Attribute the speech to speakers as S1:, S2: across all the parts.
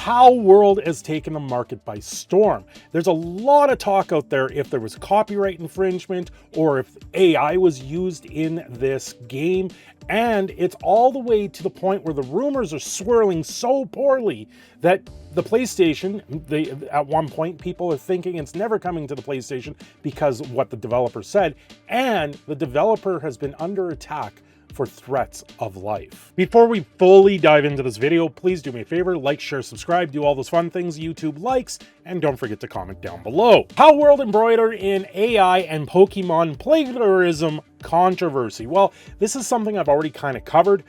S1: PALWORLD has taken the market by storm. There's a lot of talk out there if there was copyright infringement or if AI was used in this game. And it's all the way to the point where the rumors are swirling so poorly that the PlayStation, at one point, people are thinking it's never coming to the PlayStation because of what the developer said. And the developer has been under attack for threats of life. Before we fully dive into this video, please do me a favor, like, share, subscribe, do all those fun things YouTube likes, and don't forget to comment down below. PALWORLD embroidered in AI and Pokemon plagiarism controversy. Well, this is something I've already kind of covered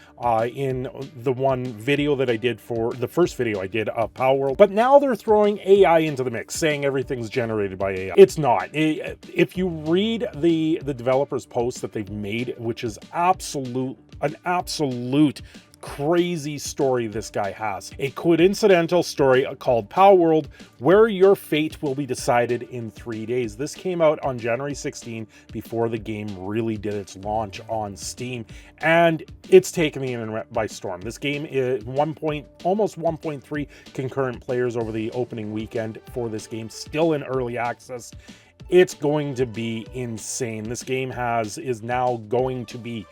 S1: in the one video that I did for the first video I did of PALWORLD, but now they're throwing AI into the mix, saying everything's generated by AI. It's not. If you read the developer's post that they've made, which is an absolute crazy story this guy has. A coincidental story called PALWORLD, where your fate will be decided in 3 days. This came out on January 16 before the game really did its launch on Steam, and it's taken the internet by storm. This game is almost 1.3 concurrent players over the opening weekend for this game, still in early access. It's going to be insane. This game is now going to be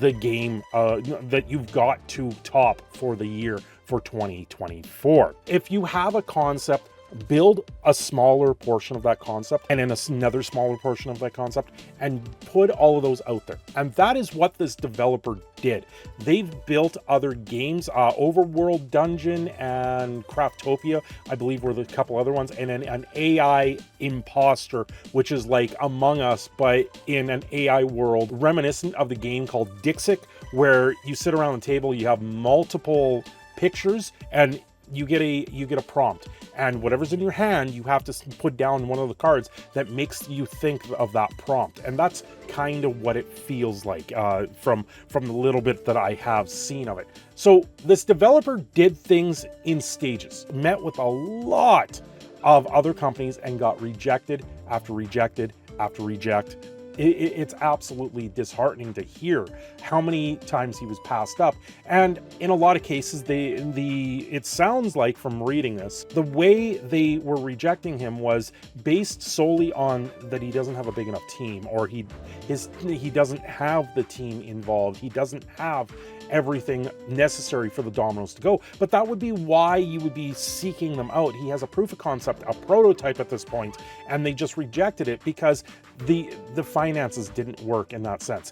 S1: the game that you've got to top for the year for 2024. If you have a concept, build a smaller portion of that concept and then another smaller portion of that concept and put all of those out there. And that is what this developer did. They've built other games, Overworld Dungeon and Craftopia, I believe were the couple other ones, and then an AI imposter, which is like Among Us, but in an AI world, reminiscent of the game called Dixit, where you sit around the table, you have multiple pictures, and you get a prompt, and whatever's in your hand, you have to put down one of the cards that makes you think of that prompt. And that's kind of what it feels like from the little bit that I have seen of it. So this developer did things in stages, met with a lot of other companies and got rejected after rejected after reject. It's absolutely disheartening to hear how many times he was passed up. And in a lot of cases, it sounds like from reading this, the way they were rejecting him was based solely on that he doesn't have a big enough team, or he doesn't have the team involved. He doesn't have everything necessary for the dominoes to go. But that would be why you would be seeking them out. He has a proof of concept, a prototype at this point, and they just rejected it because the finances didn't work in that sense.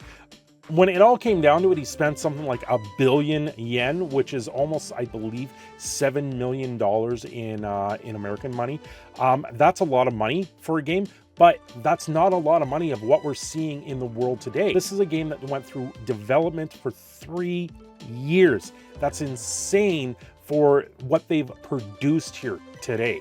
S1: When it all came down to it, he spent something like 1 billion yen, which is almost, I believe, $7 million in American money. That's a lot of money for a game, but that's not a lot of money of what we're seeing in the world today. This is a game that went through development for 3 years. That's insane for what they've produced here today.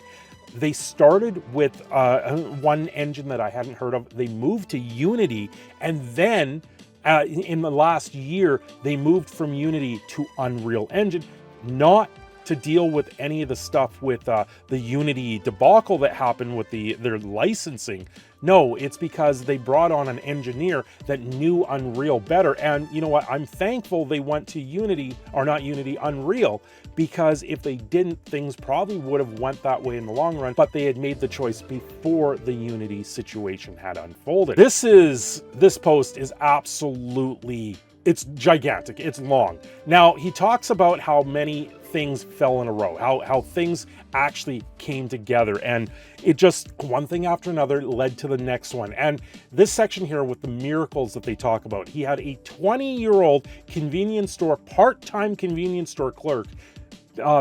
S1: They started with one engine that I hadn't heard of. They moved to Unity, and then in the last year, they moved from Unity to Unreal Engine, not to deal with any of the stuff with the Unity debacle that happened with their licensing. No, it's because they brought on an engineer that knew Unreal better. And you know what? I'm thankful they went to Unity, or not Unity, Unreal, because if they didn't, things probably would have went that way in the long run, but they had made the choice before the Unity situation had unfolded. This post is absolutely, it's gigantic, it's long. Now, he talks about how many things fell in a row, how things actually came together, and it just one thing after another led to the next one. And this section here with the miracles that they talk about, he had a 20-year-old convenience store, part-time convenience store clerk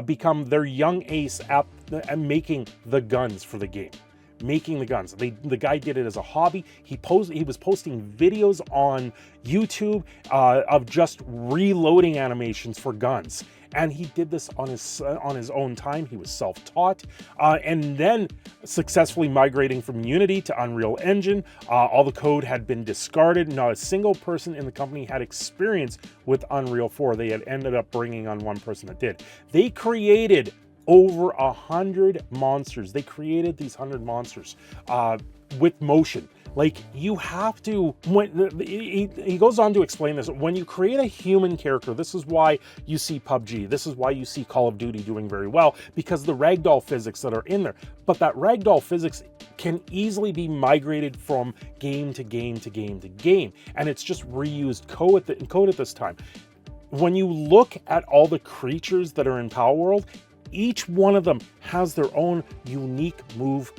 S1: become their young ace at making the guns for the game. Making the guns. The guy did it as a hobby. He was posting videos on YouTube of just reloading animations for guns. And he did this on his own time. He was self-taught, and then successfully migrating from Unity to Unreal Engine. All the code had been discarded. Not a single person in the company had experience with Unreal 4. They had ended up bringing on one person that did. They created over 100 monsters. They created these 100 monsters. with motion. Like, you have to, he goes on to explain this, when you create a human character, this is why you see PUBG, this is why you see Call of Duty doing very well, because the ragdoll physics that are in there. But that ragdoll physics can easily be migrated from game to game to game to game, and it's just reused code at this time. When you look at all the creatures that are in Palworld, each one of them has their own unique move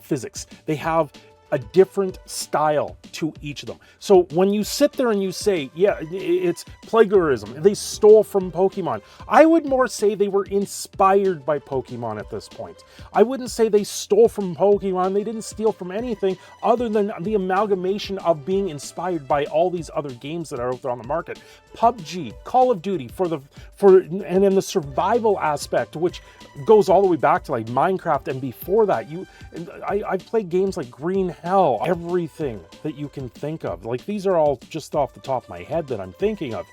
S1: physics. They have a different style to each of them. So when you sit there and you say, yeah, it's plagiarism, they stole from Pokemon, I would more say they were inspired by Pokemon at this point. I wouldn't say they stole from Pokemon. They didn't steal from anything other than the amalgamation of being inspired by all these other games that are out there on the market. PUBG, Call of Duty, and then the survival aspect, which goes all the way back to like Minecraft, and before that, I've played games like Green Hell, everything that you can think of. Like, these are all just off the top of my head that I'm thinking of.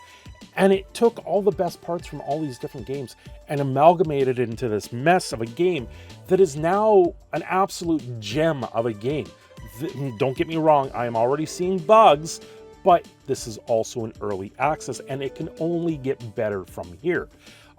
S1: And it took all the best parts from all these different games and amalgamated it into this mess of a game that is now an absolute gem of a game. Don't get me wrong, I am already seeing bugs, but this is also an early access, and it can only get better from here.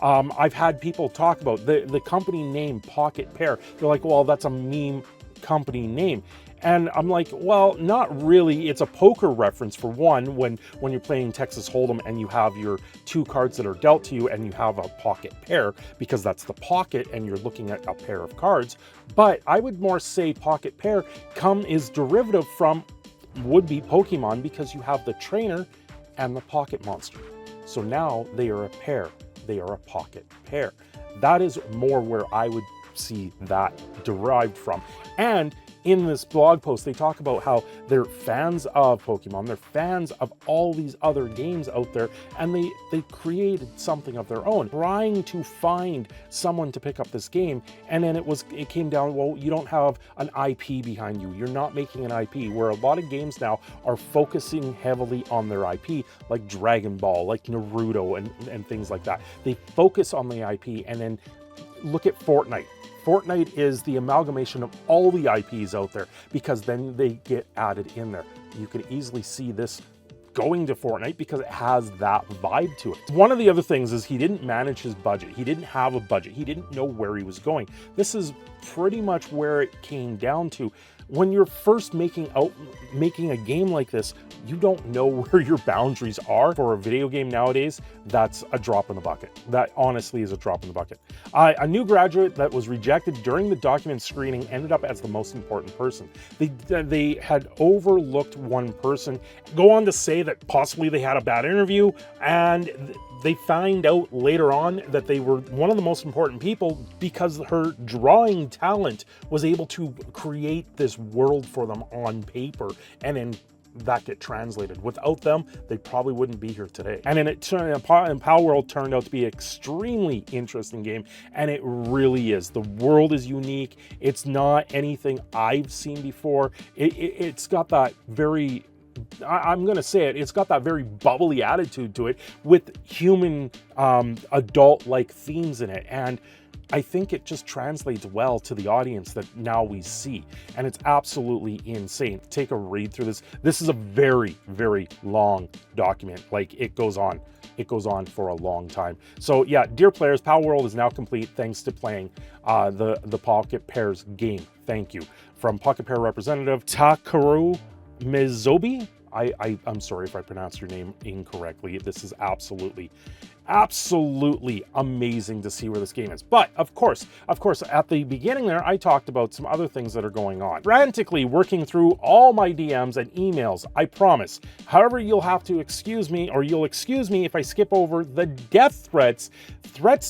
S1: I've had people talk about the company name Pocket Pair. They're like, well, that's a meme company name. And I'm like, well, not really. It's a poker reference, for one, when you're playing Texas Hold'em and you have your two cards that are dealt to you and you have a pocket pair, because that's the pocket and you're looking at a pair of cards. But I would more say Pocket Pair is derivative from would-be Pokemon, because you have the trainer and the pocket monster. So now they are a pair. They are a pocket pair. That is more where I would see that derived from. And in this blog post, they talk about how they're fans of Pokemon, they're fans of all these other games out there, and they created something of their own, trying to find someone to pick up this game. And then it came down, well, you don't have an IP behind you. You're not making an IP, where a lot of games now are focusing heavily on their IP, like Dragon Ball, like Naruto, and things like that. They focus on the IP. And then look at Fortnite. Fortnite is the amalgamation of all the IPs out there, because then they get added in there. You can easily see this going to Fortnite because it has that vibe to it. One of the other things is he didn't manage his budget. He didn't have a budget. He didn't know where he was going. This is pretty much where it came down to. When you're first making a game like this, you don't know where your boundaries are. For a video game nowadays, that's a drop in the bucket. That honestly is a drop in the bucket. A new graduate that was rejected during the document screening ended up as the most important person. They had overlooked one person, go on to say that possibly they had a bad interview, and they find out later on that they were one of the most important people because her drawing talent was able to create this world for them on paper, and then that get translated. Without them, they probably wouldn't be here today. And then Palworld turned out to be an extremely interesting game, and it really is. The world is unique. It's not anything I've seen before. It's got that very, I'm going to say it, it's got that very bubbly attitude to it with human, adult-like themes in it. And I think it just translates well to the audience that now we see. And it's absolutely insane. Take a read through this. This is a very, very long document. Like, it goes on for a long time. So yeah, dear players, Palworld is now complete thanks to playing the Pocket Pairs game. Thank you. From Pocket Pair representative Takaru Mizobi. I'm sorry if I pronounced your name incorrectly. This is absolutely amazing to see where this game is. But of course, at the beginning there, I talked about some other things that are going on. Frantically working through all my DMs and emails, I promise. However, you'll have to excuse me, or you'll excuse me if I skip over the death threats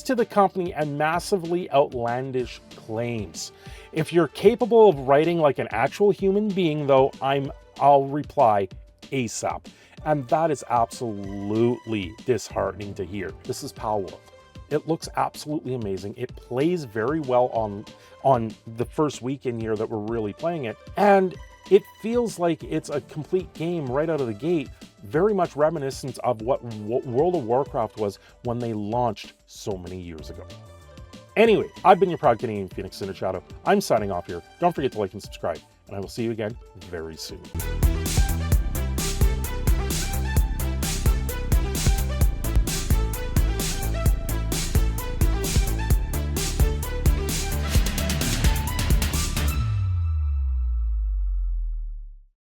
S1: to the company, and massively outlandish claims. If you're capable of writing like an actual human being, though, I'll reply ASAP. And that is absolutely disheartening to hear. This is Palworld. It looks absolutely amazing. It plays very well on the first week in here that we're really playing it. And it feels like it's a complete game right out of the gate, very much reminiscent of what World of Warcraft was when they launched so many years ago. Anyway, I've been your proud Canadian Phoenix, Cindershadow. I'm signing off here. Don't forget to like and subscribe. and I will see you again very soon.